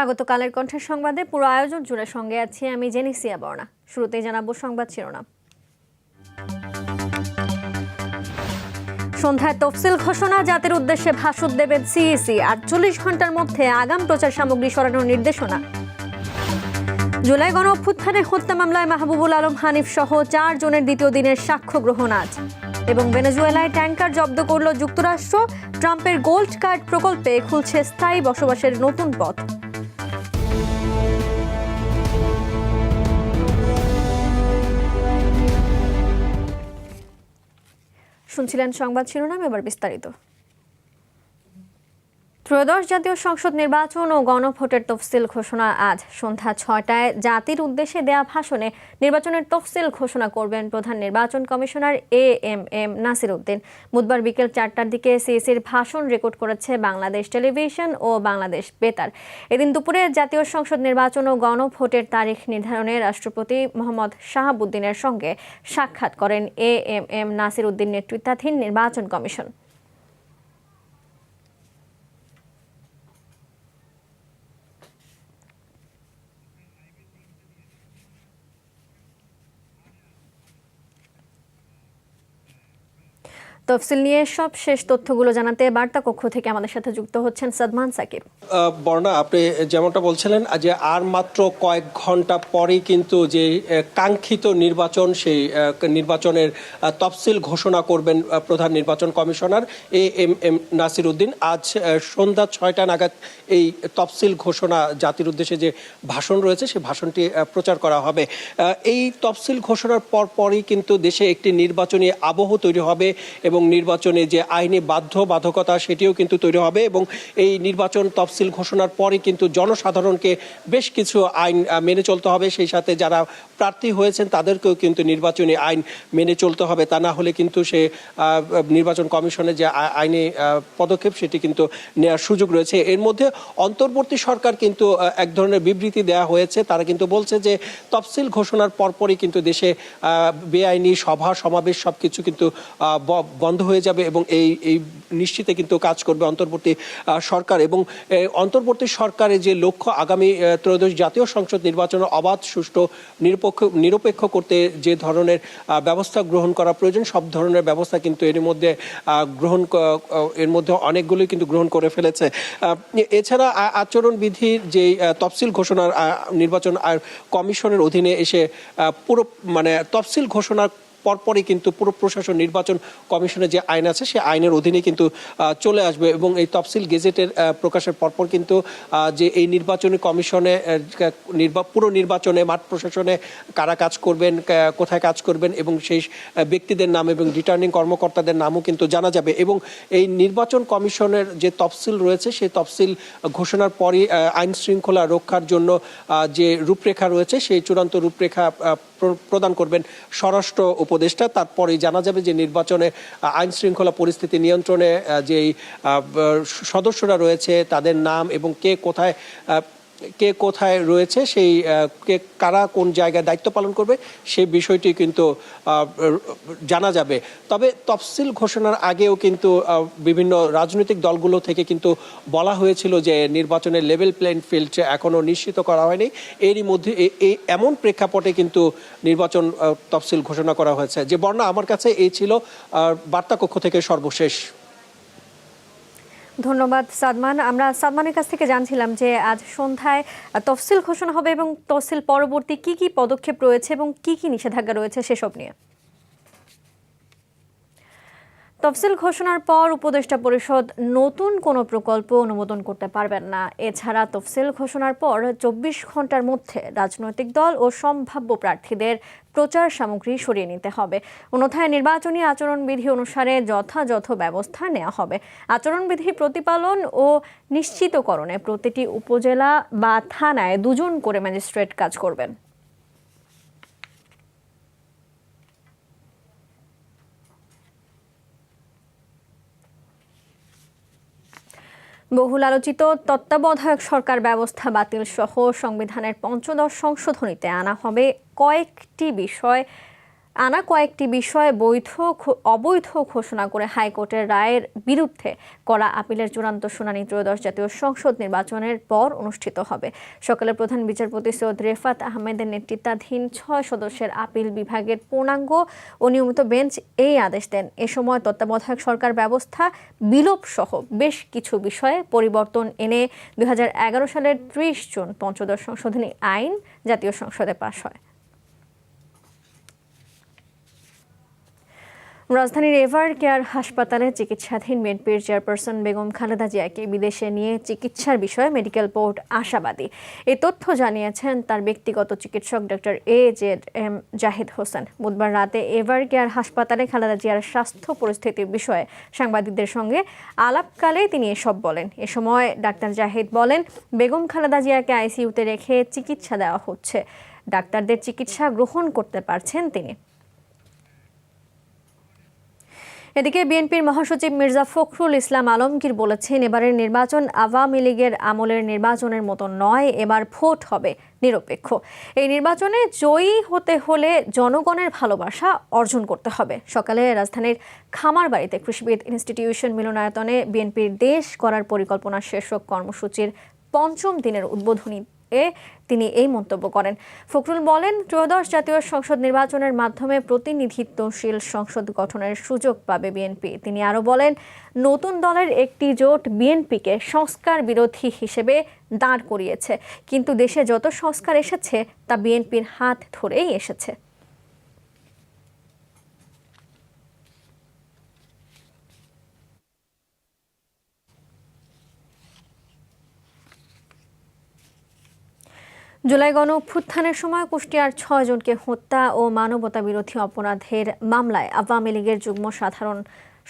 স্বাগত কালের কণ্ঠের সংবাদে। পুরো আয়োজন জুড়ে সঙ্গে আছি আমি জেনিসিয়া বর্ণা। শুরুতেই জানাবো সংবাদ শিরোনাম। সন্ধ্যায় তফসিল ঘোষণা, জাতির উদ্দেশ্যে ভাষণ দেবেন সিইসি। 48 ঘন্টার মধ্যে আগাম প্রচার সামগ্রী সরানোর নির্দেশনা। জুলাই গণ অভ্যুত্থানে হত্যা মামলায় মাহবুবুল আলম হানিফ সহ 4 জনের দ্বিতীয় দিনের সাক্ষ্য গ্রহণ আজ। এবং ভেনেজুয়েলায় ট্যাঙ্কার জব্দ করল যুক্তরাষ্ট্র। ট্রাম্পের গোল্ড কার্ড প্রকল্পে খুলছে স্থায়ী বসবাসের নতুন পথ। শুনছিলেন সংবাদ শিরোনাম, এবার বিস্তারিত। ত্রয়োদশ জাতীয় সংসদ নির্বাচন ও গণভোটের তফসিল ঘোষণা আজ সন্ধ্যা 6টায় জাতির উদ্দেশ্যে দেয়া ভাষণে নির্বাচনের তফসিল ঘোষণা করবেন প্রধান নির্বাচন কমিশনার এএমএম নাসির উদ্দিন। বুধবার বিকেল 4টার দিকে সিইসির ভাষণ রেকর্ড করেছে বাংলাদেশ টেলিভিশন ও বাংলাদেশ বেতার। এদিন দুপুরে জাতীয় সংসদ নির্বাচন ও গণভোটের তারিখ নির্ধারণে রাষ্ট্রপতি মোহাম্মদ শাহাবুদ্দিনের সঙ্গে সাক্ষাৎ করেন এএমএম নাসির উদ্দিন নেতৃত্বাধীন নির্বাচন কমিশন। তফসিল নিয়ে সব শেষ তথ্যগুলো জানাতে বার্তা কক্ষ থেকে আমাদের সাথে যুক্ত হচ্ছেন সাদমান সাকিব। বর্ণা, আপনি যেমনটা বলছিলেন যে আর মাত্র কয়েক ঘন্টা পরেই কিন্তু যে কাঙ্ক্ষিত নির্বাচন, সেই নির্বাচনের তফসিল ঘোষণা করবেন প্রধান নির্বাচন কমিশনার এএমএম নাসির উদ্দিন। আজ সন্ধ্যা 6টা নাগাদ এই তফসিল ঘোষণা, জাতির উদ্দেশ্যে যে ভাষণ রয়েছে সেই ভাষণটি প্রচার করা হবে। এই তফসিল ঘোষণার পরই কিন্তু দেশে একটি নির্বাচনী আবহ তৈরি হবে এবং নির্বাচনে যে আইনি বাধ্যবাধকতা সেটিও কিন্তু তৈরি হবে। এবং এই নির্বাচন তফসিল ঘোষণার পরে কিন্তু জনসাধারণকে বেশ কিছু আইন মেনে চলতে হবে। সেই সাথে যারা প্রার্থী হয়েছেন তাদেরকেও কিন্তু নির্বাচনী আইন মেনে চলতে হবে। তা না হলে কিন্তু সে নির্বাচন কমিশনের যে আইনি পদক্ষেপ সেটি কিন্তু নেওয়ার সুযোগ রয়েছে। এর মধ্যে অন্তর্বর্তী সরকার কিন্তু এক ধরনের বিবৃতি দেওয়া হয়েছে। তারা কিন্তু বলছে যে তফসিল ঘোষণার পরপরই কিন্তু দেশে বেআইনি সভা সমাবেশ সবকিছু কিন্তু বন্ধ হয়ে যাবে এবং এই নিশ্চিতে কিন্তু কাজ করবে অন্তর্বর্তী সরকার। এবং অন্তর্বর্তী সরকারের যে লক্ষ্য, আগামী ত্রয়োদশ জাতীয় সংসদ নির্বাচনের অবাধ, সুষ্ঠু, নিরপেক্ষ করতে যে ধরনের ব্যবস্থা গ্রহণ করা প্রয়োজন সব ধরনের ব্যবস্থা কিন্তু এর মধ্যে অনেকগুলোই কিন্তু গ্রহণ করে ফেলেছে। এছাড়া আচরণবিধির যে তফসিল ঘোষণার নির্বাচন কমিশনের অধীনে এসে পুরো তফসিল ঘোষণার পরপরই কিন্তু পুরো প্রশাসন নির্বাচন কমিশনের যে আইন আছে সেই আইনের অধীনে কিন্তু চলে আসবে। এবং এই তফসিল গেজেটের প্রকাশের পরপর কিন্তু যে এই নির্বাচনী কমিশনে পুরো নির্বাচনে মাঠ প্রশাসনে কারা কাজ করবেন, কোথায় কাজ করবেন এবং সেই ব্যক্তিদের নাম এবং রিটার্নিং কর্মকর্তাদের নামও কিন্তু জানা যাবে। এবং এই নির্বাচন কমিশনের যে তফসিল রয়েছে সেই তফসিল ঘোষণার পরই আইন শৃঙ্খলা রক্ষার জন্য যে রূপরেখা রয়েছে সেই চূড়ান্ত রূপরেখা প্রদান করবেন স্বরাষ্ট্র উপদেষ্টা। তারপরেই জানা যাবে যে নির্বাচনে আইন শৃঙ্খলা পরিস্থিতি নিয়ন্ত্রণে যেই সদস্যরা রয়েছে তাদের নাম এবং কে কোথায় রয়েছে, সেই কারা কোন জায়গায় দায়িত্ব পালন করবে সেই বিষয়টি কিন্তু জানা যাবে। তবে তফসিল ঘোষণার আগেও কিন্তু বিভিন্ন রাজনৈতিক দলগুলো থেকে কিন্তু বলা হয়েছিল যে নির্বাচনের লেভেল প্লেইং ফিল্ড এখনো নিশ্চিত করা হয়নি। এরই মধ্যে এমন প্রেক্ষাপটে কিন্তু নির্বাচন তফসিল ঘোষণা করা হয়েছে। যে বর্ণা, আমার কাছে এই ছিল বার্তা কক্ষ থেকে সর্বশেষ। ধন্যবাদ সাদমান। আমরা সাদমানের কাছ থেকে জানছিলাম যে আজ সন্ধ্যায় তফসিল ঘোষণা হবে এবং তফসিল পরবর্তী কি কি পদক্ষেপ রয়েছে এবং কি কি নিষেধাজ্ঞা রয়েছে সেসব নিয়ে। তফসিল ঘোষণার পর উপদেষ্টা পরিষদ নতুন কোনো প্রকল্প অনুমোদন করতে পারবেন না। এছাড়া তফসিল ঘোষণার পর 24 ঘন্টার মধ্যে রাজনৈতিক দল ও সম্ভাব্য প্রার্থীদের প্রচার সামগ্রী সরিয়ে নিতে হবে। অন্যথায় নির্বাচনী আচরণবিধি অনুসারে যথাযথ ব্যবস্থা নেওয়া হবে। আচরণবিধি প্রতিপালন ও নিশ্চিতকরণে প্রতিটি উপজেলা বা থানায় 2 জন করে ম্যাজিস্ট্রেট কাজ করবেন। বহুল আলোচিত তত্ত্বাবধায়ক সরকার ব্যবস্থা বাতিল সহ সংবিধানের 15 সংশোধনীতে আনা হবে কয়েকটি বিষয় আনা কয়েকটি বিষয়ে অবৈধ ঘোষণা করে হাইকোর্টের রায়ের বিরুদ্ধে করা আপিলের চূড়ান্ত শুনানি ত্রয়োদশ জাতীয় সংসদ নির্বাচনের পর অনুষ্ঠিত হবে। সকালে প্রধান বিচারপতি সৈয়দ রেফাত আহমেদের নেতৃত্বাধীন 6 সদস্যের আপিল বিভাগের পূর্ণাঙ্গ ও নিয়মিত বেঞ্চ এই আদেশ দেন। এ সময় তত্ত্বাবধায়ক সরকার ব্যবস্থা বিলোপ সহ বেশ কিছু বিষয়ে পরিবর্তন এনে 2011 সালের 30 জুন পঞ্চদশ সংশোধনী আইন জাতীয় সংসদে পাশ হয়। রাজধানীর এভার কেয়ার হাসপাতালে চিকিৎসাধীন বিএনপির চেয়ারপারসন বেগম খালেদা জিয়াকে বিদেশে নিয়ে চিকিৎসার বিষয়ে মেডিকেল বোর্ড আশাবাদী। এই তথ্য জানিয়েছেন তার ব্যক্তিগত চিকিৎসক ডক্টর AJM জাহিদ হোসেন। বুধবার রাতে এভার কেয়ার হাসপাতালে খালেদা জিয়ার স্বাস্থ্য পরিস্থিতির বিষয়ে সাংবাদিকদের সঙ্গে আলাপকালে তিনি এসব বলেন। এ সময় ডাক্তার জাহিদ বলেন, বেগম খালেদা জিয়াকে আইসিইউতে রেখে চিকিৎসা দেওয়া হচ্ছে। ডাক্তারদের চিকিৎসা গ্রহণ করতে পারছেন তিনি। এদিকে বিএনপির মহাসচিব মির্জা ফখরুল ইসলাম আলমগীর বলেছেন, এবারের নির্বাচন আওয়ামী লীগের আমলের নির্বাচনের মতো নয়, এবার ভোট হবে নিরপেক্ষ। এই নির্বাচনে জয়ী হতে হলে জনগণের ভালোবাসা অর্জন করতে হবে। সকালে রাজধানীর খামারবাড়িতে কৃষিবিদ ইনস্টিটিউশন মিলনায়তনে বিএনপির দেশ গড়ার পরিকল্পনা শীর্ষক কর্মসূচির 5ম দিনের উদ্বোধনী তিনি এই মন্তব্য করেন। ফখরুল বলেন, ত্রয়োদশ জাতীয় সংসদ নির্বাচনের মাধ্যমে প্রতিনিধিত্বশীল সংসদ গঠনের সুযোগ পাবে বিএনপি। তিনি আরও বলেন, নতুন দলের একটি জোট বিএনপিকে সংস্কার বিরোধী হিসেবে দাঁড় করিয়েছে, কিন্তু দেশে যত সংস্কার এসেছে তা বিএনপির হাত ধরেই এসেছে। জুলাই গণঅভ্যুত্থানের সময় কুষ্টিয়ার 6 জনকে হত্যা ও মানবতা বিরোধী অপরাধের মামলায় আওয়ামী লীগের যুগ্ম সাধারণ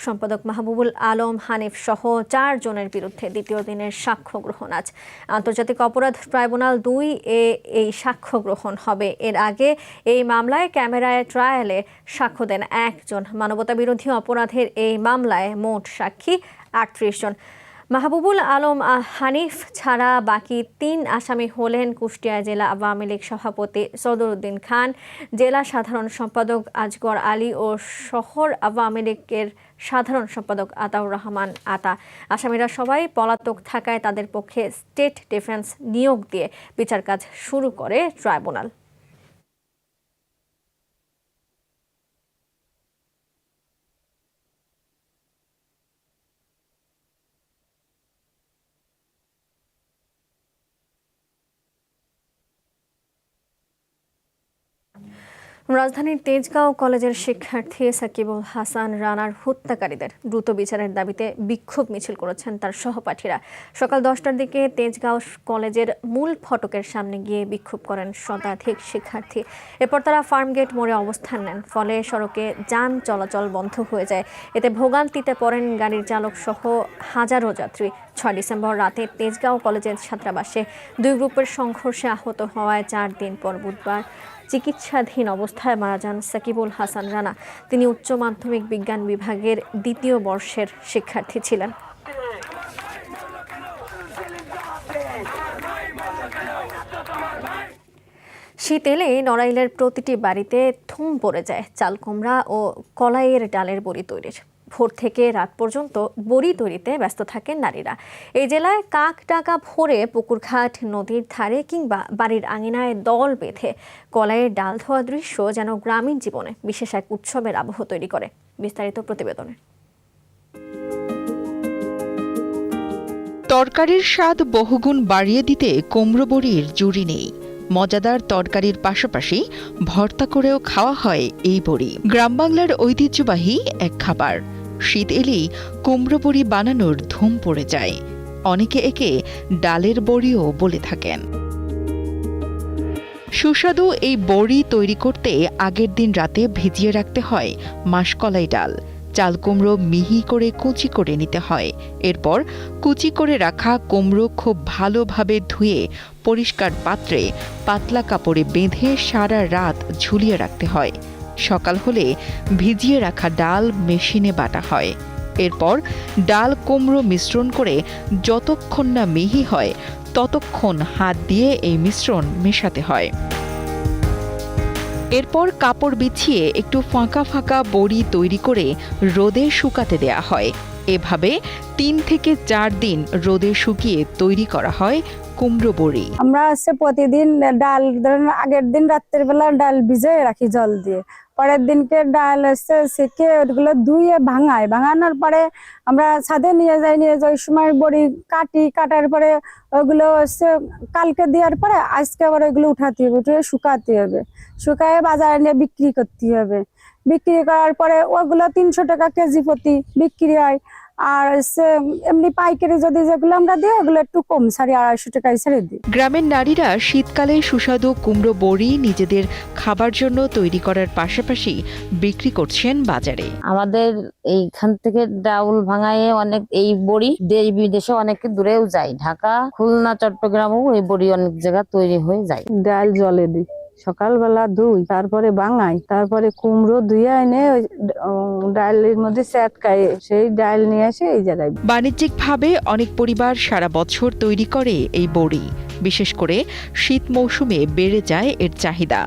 সম্পাদক মাহবুবুল আলম হানিফ সহ 4 জনের বিরুদ্ধে দ্বিতীয় দিনের সাক্ষ্য গ্রহণ আজ। আন্তর্জাতিক অপরাধ ট্রাইব্যুনাল 2 এই সাক্ষ্য গ্রহণ হবে। এর আগে এই মামলায় ক্যামেরায় ট্রায়ালে সাক্ষ্য দেন 1 জন। মানবতা বিরোধী অপরাধের এই মামলায় মোট সাক্ষী 38 জন। মাহবুবুল আলম হানিফ ছাড়া বাকি 3 আসামি হলেন কুষ্টিয়া জেলা আওয়ামী লীগ সভাপতি সদরউদ্দিন খান, জেলা সাধারণ সম্পাদক আজগর আলী ও শহর আওয়ামী লীগের সাধারণ সম্পাদক আতাউর রহমান আতা। আসামিরা সবাই পলাতক থাকায় তাদের পক্ষে স্টেট ডিফেন্স নিয়োগ দিয়ে বিচার কাজ শুরু করে ট্রাইব্যুনাল। রাজধানীর তেজগাঁও কলেজের শিক্ষার্থী সাকিবুল হাসান রানার হত্যাকারীদের দ্রুত বিচারের দাবিতে বিক্ষোভ মিছিল করেছেন তার সহপাঠীরা। সকাল 10টার দিকে তেজগাঁও কলেজের মূল ফটকের সামনে গিয়ে বিক্ষোভ করেন শতাধিক শিক্ষার্থী। এরপর তারা ফার্মগেট মোড়ে অবস্থান নেন। ফলে সড়কে যান চলাচল বন্ধ হয়ে যায়। এতে ভোগান্তিতে পড়েন গাড়ির চালক সহ হাজারো যাত্রী। 6 ডিসেম্বর রাতে তেজগাঁও কলেজের ছাত্রাবাসে 2 গ্রুপের সংঘর্ষে আহত হওয়ায় 4 দিন পর বুধবার চিকিৎসাধীন অবস্থায় মারা যান সাকিবুল হাসান রানা। তিনি উচ্চ মাধ্যমিক বিজ্ঞান বিভাগের 2য় বর্ষের শিক্ষার্থী ছিলেন। শীত এলে নড়াইলের প্রতিটি বাড়িতে ধুম পড়ে যায় চাল কুমড়া ও কলাইয়ের ডালের বড়ি তৈরির। ভোর থেকে রাত পর্যন্ত বড়ি তৈরিতে ব্যস্ত থাকেন নারীরা। এই জেলায় কাক ডাকা ভোরে পুকুরঘাট, নদীর ধারে কিংবা বাড়ির আঙিনায় দল বেঁধে কলাইয়ের ডাল ধোয়া দৃশ্য যেন গ্রামীণ জীবনে বিশেষ এক উৎসবের আবহ তৈরি করে। বিস্তারিত প্রতিবেদনে। তরকারির স্বাদ বহুগুণ বাড়িয়ে দিতে কুমড়ো বড়ির জুড়ি নেই। মজাদার তরকারির পাশাপাশি ভর্তা করেও খাওয়া হয় এই বড়ি। গ্রাম বাংলার ঐতিহ্যবাহী এক খাবার। শীত এলেই কুমড়ো বড়ি বানানোর ধুম পড়ে যায়। অনেকে একে ডালের বড়িও বলে থাকেন। সুস্বাদু এই বড়ি তৈরি করতে আগের দিন রাতে ভিজিয়ে রাখতে হয় মাসকলাই ডাল। চাল কুমড়ো মিহি করে কুচি করে নিতে হয়। এরপর কুচি করে রাখা কুমড়ো খুব ভালোভাবে ধুয়ে পরিষ্কার পাত্রে পাতলা কাপড়ে বেঁধে সারা রাত ঝুলিয়ে রাখতে হয়। সকাল হলে ভিজিয়ে রাখা ডাল মেশিনে বাটা হয়। এরপর ডাল কুমড়ো মিশ্রণ করে যতক্ষণ না মিহি হয় ততক্ষণ হাত দিয়ে এই মিশ্রণ মেশাতে হয়। এরপর কাপড় বিছিয়ে একটু ফাঁকা ফাঁকা বড়ি তৈরি করে রোদে শুকাতে দেয়া হয়। এভাবে 3 থেকে 4 দিন রোদে শুকিয়ে তৈরি করা হয় কুমড়ো বড়ি। আমরা প্রতিদিন ডাল ধরেন আগের দিন রাত্রের বেলা ডাল ভিজিয়ে রাখি জল দিয়ে, পরের দিনকে ডাল সেকে ওগুলো ধুয়ে ভাঙানোর পরে আমরা ছাদে নিয়ে যাই ওই সময় বড়ি কাটার পরে ওগুলো কালকে দেওয়ার পরে আজকে আবার ওইগুলো উঠাতে হবে, উঠে শুকাতে হবে, শুকায়ে বাজারে নিয়ে বিক্রি করতে হবে। বিক্রি করার পরে ওগুলো 300 টাকা কেজি প্রতি বিক্রি হয়। আর এমনি পাইকারি যদি যেগুলো আমরা দিই ওগুলো একটু কম, 250 টাকায় ছেড়ে দিই। গ্রামের নারীরা শীতকালে সুস্বাদু কুমড়ো বড়ি নিজেদের খাবার জন্য তৈরি করার পাশাপাশি বিক্রি করছেন বাজারে। আমাদের এইখান থেকে ডাউল ভাঙায় অনেক এই বড়ি দেশ বিদেশে অনেক দূরেও যায়, ঢাকা, খুলনা, চট্টগ্রামও এই বড়ি অনেক জায়গা তৈরি হয়ে যায়। ডাল জলে দিই, সকালবেলা ধুই, তারপরে ভাঙাই, তারপরে কুমড়ো ধুয়ে এনে ডালের মধ্যে চ্যাটকায় সেই ডাল নিয়ে এসে এই জায়গায়। বাণিজ্যিকভাবে অনেক পরিবার সারা বছর তৈরি করে এই বড়ি। বিশেষ করে শীত মৌসুমে বেড়ে যায় এর চাহিদা।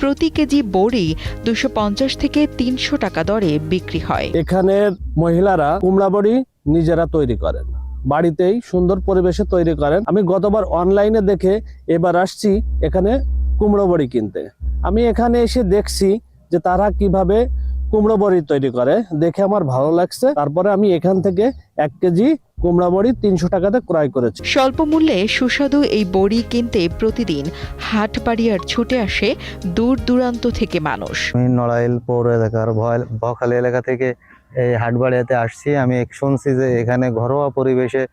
প্রতি কেজি বড়ি 250 থেকে 300 টাকা দরে বিক্রি হয়। এখানের মহিলারা কুমড়া বড়ি নিজেরা তৈরি করেন, বাড়িতেই সুন্দর পরিবেশে তৈরি করেন। আমি গতবার অনলাইনে দেখে এবার আসছি এখানে কুমড়ো বড়ি কিনতে। আমি এখানে এসে দেখছি যে তারা কিভাবে কুমড়ো বড়ি তৈরি করে, দেখে আমার ভালো লাগছে। তারপরে আমি এখান থেকে 1 কেজি কুমড়া বড়ি 300 টাকাতে ক্রয় করেছি। স্বল্প মূল্যে সুস্বাদু এই বড়ি কিনতে প্রতিদিন হাটবাড়িয়ার ছুটে আসে দূর দূরান্ত থেকে মানুষ। আমি নড়াইল পৌর এলাকার বখালি এলাকা থেকে এই হাটবাড়িয়াতে আসছি। আমি শুনছি যে এখানে ঘরোয়া পরিবেশে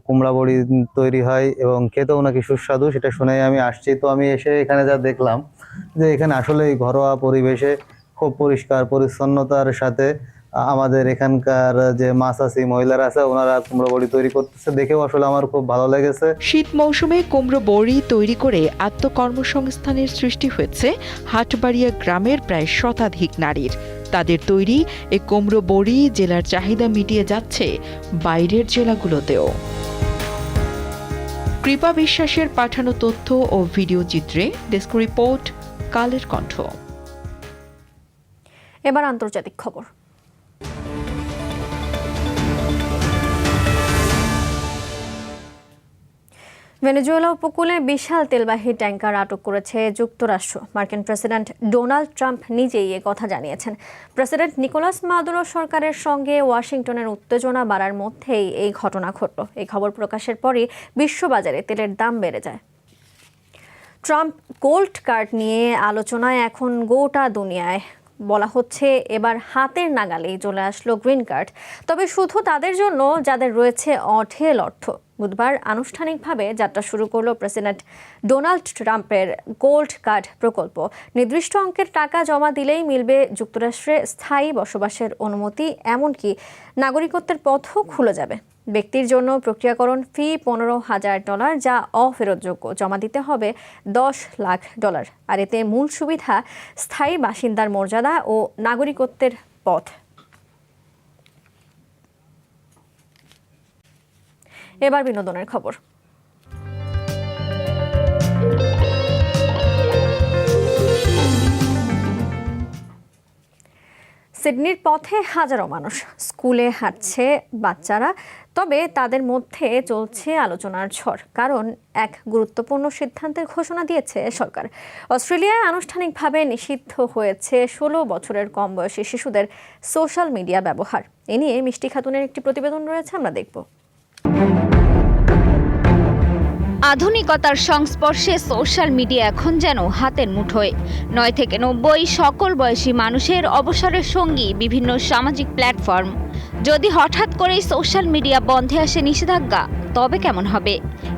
কুমড়া বড়ি তৈরি হয় এবং খেতেও নাকি সুস্বাদু, সেটা শুনেই আমি আসছি। তো আমি এসে এখানে যা দেখলাম যে এখানে আসলে ঘরোয়া পরিবেশে খুব পরিষ্কার পরিচ্ছন্নতার সাথে আমাদের এখানকার যে মাছাসি মহিলারা আছে ওনারা কুমড়ো বড়ি তৈরি করতেছে, দেখেও আসলে আমার খুব ভালো লেগেছে। শীত মৌসুমে কুমড়ো বড়ি তৈরি করে আত্মকর্মসংস্থানের সৃষ্টি হয়েছে হাটবাড়িয়া গ্রামের প্রায় শতাধিক নারীর। তাদের তৈরি এই কুমড়ো বড়ি জেলার চাহিদা মিটিয়ে যাচ্ছে বাইরের জেলাগুলোতেও। কৃপা বিশ্বাসের পাঠানো তথ্য ও ভিডিও চিত্রে ডেস্ক রিপোর্ট, কালের কণ্ঠ। এবার আন্তর্জাতিক খবর। ভেনেজুয়েলা উপকূলে বিশাল তেলবাহী ট্যাঙ্কার আটক করেছে যুক্তরাষ্ট্র। মার্কিন প্রেসিডেন্ট ডোনাল্ড ট্রাম্প নিজেই এ কথা জানিয়েছেন। প্রেসিডেন্ট নিকোলাস মাদুরো সরকারের সঙ্গে ওয়াশিংটনের উত্তেজনা বাড়ার মধ্যেই এই ঘটনা ঘটল। এই খবর প্রকাশের পরই বিশ্ববাজারে তেলের দাম বেড়ে যায়। ট্রাম্প গোল্ড কার্ড নিয়ে আলোচনায় এখন গোটা দুনিয়ায়। বলা হচ্ছে এবার হাতের নাগালেই চলে আসলো গ্রিন কার্ড, তবে শুধু তাদের জন্য যাদের রয়েছে অঢেল অর্থ। বুধবার আনুষ্ঠানিকভাবে যাত্রা শুরু করলো প্রেসিডেন্ট ডোনাল্ড ট্রাম্পের গোল্ড কার্ড প্রকল্প। নির্দিষ্ট অঙ্কের টাকা জমা দিলেই মিলবে যুক্তরাষ্ট্রে স্থায়ী বসবাসের অনুমতি, এমনকি নাগরিকত্বের পথও খুলে যাবে। ব্যক্তির জন্য প্রক্রিয়াকরণ ফি $15,000, যা অফেরতযোগ্য। জমা দিতে হবে $10 লাখ। আর এতে মূল সুবিধা স্থায়ী বাসিন্দার মর্যাদা ও নাগরিকত্বের পথ। এবার বিনোদনের খবর। সিডনির পথে হাজারো মানুষ, স্কুলে হাঁটছে বাচ্চারা, তবে তাদের মধ্যে চলছে আলোচনার ঝড়, কারণ এক গুরুত্বপূর্ণ সিদ্ধান্তের ঘোষণা দিয়েছে সরকার। অস্ট্রেলিয়ায় আনুষ্ঠানিকভাবে নিষিদ্ধ হয়েছে 16 বছরের কম বয়সী শিশুদের সোশ্যাল মিডিয়া ব্যবহার। এ নিয়ে মিষ্টি খাতুনের একটি প্রতিবেদন রয়েছে, আমরা দেখব। আধুনিকতার সংস্পর্শে সোশ্যাল মিডিয়া এখন যেন হাতের মুঠোয়। 9 থেকে 90 সকল বয়সী মানুষের অবসরের সঙ্গী বিভিন্ন সামাজিক প্ল্যাটফর্ম। যদি হঠাৎ করেই সোশ্যাল মিডিয়া বন্ধে আসে নিষেধাজ্ঞা, তবে কেমন হবে?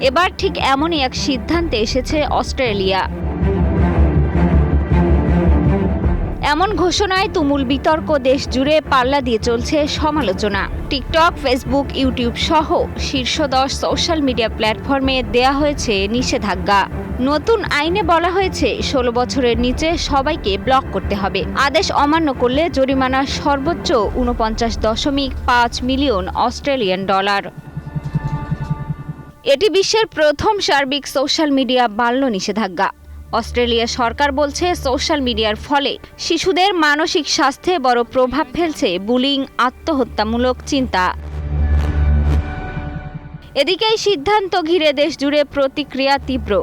এবার ঠিক এমনই এক সিদ্ধান্তে এসেছে অস্ট্রেলিয়া। এমন ঘোষণায় তুমুল বিতর্ক দেশ জুড়ে পাল্লা দিয়ে চলছে সমালোচনা। টিকটক, ফেসবুক, ইউটিউব সহ শীর্ষ 10 সোশ্যাল মিডিয়া প্ল্যাটফর্মে দেয়া হয়েছে নিষেধাজ্ঞা। নতুন আইনে বলা হয়েছে 16 বছরের নিচে সবাইকে ব্লক করতে হবে। আদেশ অমান্য করলে জরিমানা সর্বোচ্চ $49.5 মিলিয়ন অস্ট্রেলিয়ান ডলার। এটি বিশ্বের প্রথম সার্বিক সোশ্যাল মিডিয়া বাল্য নিষেধাজ্ঞা। অস্ট্রেলিয়া সরকার বলছে সোশ্যাল মিডিয়ার ফলে শিশুদের মানসিক স্বাস্থ্যে বড় প্রভাব ফেলছে বুলিং, আত্মহত্যামূলক চিন্তা। এদিকে এই সিদ্ধান্ত ঘিরে দেশজুড়ে প্রতিক্রিয়া তীব্র।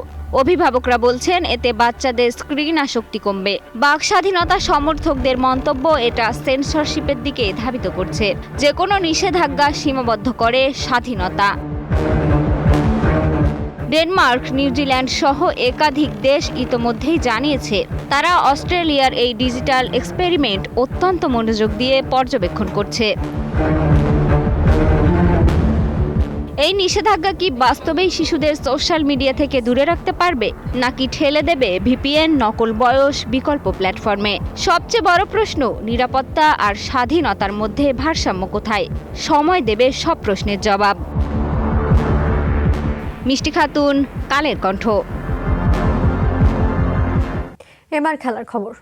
অভিভাবকরা বলছেন এতে বাচ্চাদের স্ক্রিন আসক্তি কমবে। বাক স্বাধীনতা সমর্থকদের মন্তব্য এটা সেন্সরশিপের দিকে ধাবিত করছে, যে কোনো নিষেধাজ্ঞা সীমাবদ্ধ করে স্বাধীনতা। ডেনমার্ক, নিউজিল্যান্ড সহ একাধিক দেশ ইতোমধ্যেই জানিয়েছে তারা অস্ট্রেলিয়ার এই ডিজিটাল এক্সপেরিমেন্ট অত্যন্ত মনোযোগ দিয়ে পর্যবেক্ষণ করছে। এই নিষেধাজ্ঞা কি বাস্তবেই শিশুদের সোশ্যাল মিডিয়া থেকে দূরে রাখতে পারবে, নাকি ঠেলে দেবে ভিপিএন, নকল বয়স, বিকল্প প্ল্যাটফর্মে? সবচেয়ে বড় প্রশ্ন, নিরাপত্তা আর স্বাধীনতার মধ্যে ভারসাম্য কোথায়? সময় দেবে সব প্রশ্নের জবাব। মিষ্টি খাতুন, কালের কণ্ঠ। এবার খেলার খবর।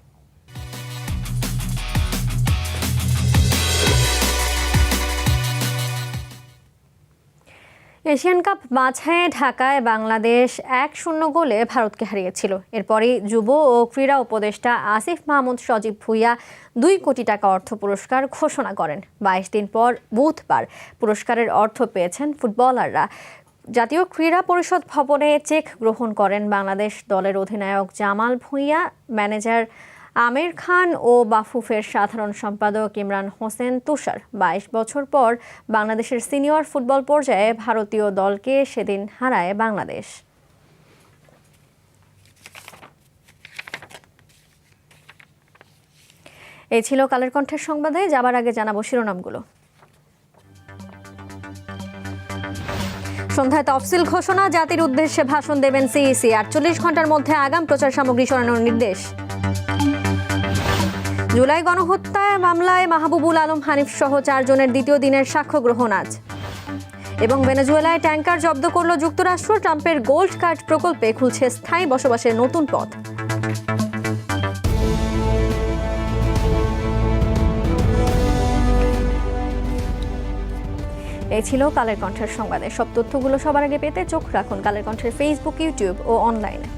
এশিয়ান কাপ বাছাইয়ে ঢাকায় বাংলাদেশ 1-0 গোলে ভারতকে হারিয়েছিল। এরপরই যুব ও ক্রীড়া উপদেষ্টা আসিফ মাহমুদ সজীব ভুঁইয়া 2 কোটি টাকা অর্থ পুরস্কার ঘোষণা করেন। 22 দিন পর বুধবার পুরস্কারের অর্থ পেয়েছেন ফুটবলাররা। জাতীয় ক্রীড়া পরিষদ ভবনে চেক গ্রহণ করেন বাংলাদেশ দলের অধিনায়ক জামাল ভুঁইয়া, ম্যানেজার আমির খান ও বাফুফের সাধারণ সম্পাদক ইমরান হোসেন তুষার। 22 বছর পর বাংলাদেশের সিনিয়র ফুটবল পর্যায়ে ভারতীয় দলকে সেদিন হারায় বাংলাদেশ। এই ছিল কালের কণ্ঠের সংবাদে। যাবার আগে জানাবো শিরোনামগুলো। সন্ধ্যায় তফসিল ঘোষণা, জাতির উদ্দেশ্যে ভাষণ দেবেন সিইসি। 48 ঘন্টার মধ্যে আগাম প্রচার সামগ্রী সরানোর নির্দেশ। জুলাই গণহত্যা মামলায় মাহবুবুল আলম হানিফ সহ 4 জনের দ্বিতীয় দিনের সাক্ষ্য গ্রহণ আজ। এবং ভেনেজুয়েলায় ট্যাঙ্কার জব্দ করল যুক্তরাষ্ট্র। ট্রাম্পের গোল্ড কার্ড প্রকল্পে খুলছে স্থায়ী বসবাসের নতুন পথ। এই ছিল কালের কণ্ঠের সংবাদে। সব তথ্যগুলো সবার আগে পেতে চোখ রাখুন কালের কণ্ঠের ফেসবুক, ইউটিউব ও অনলাইনে।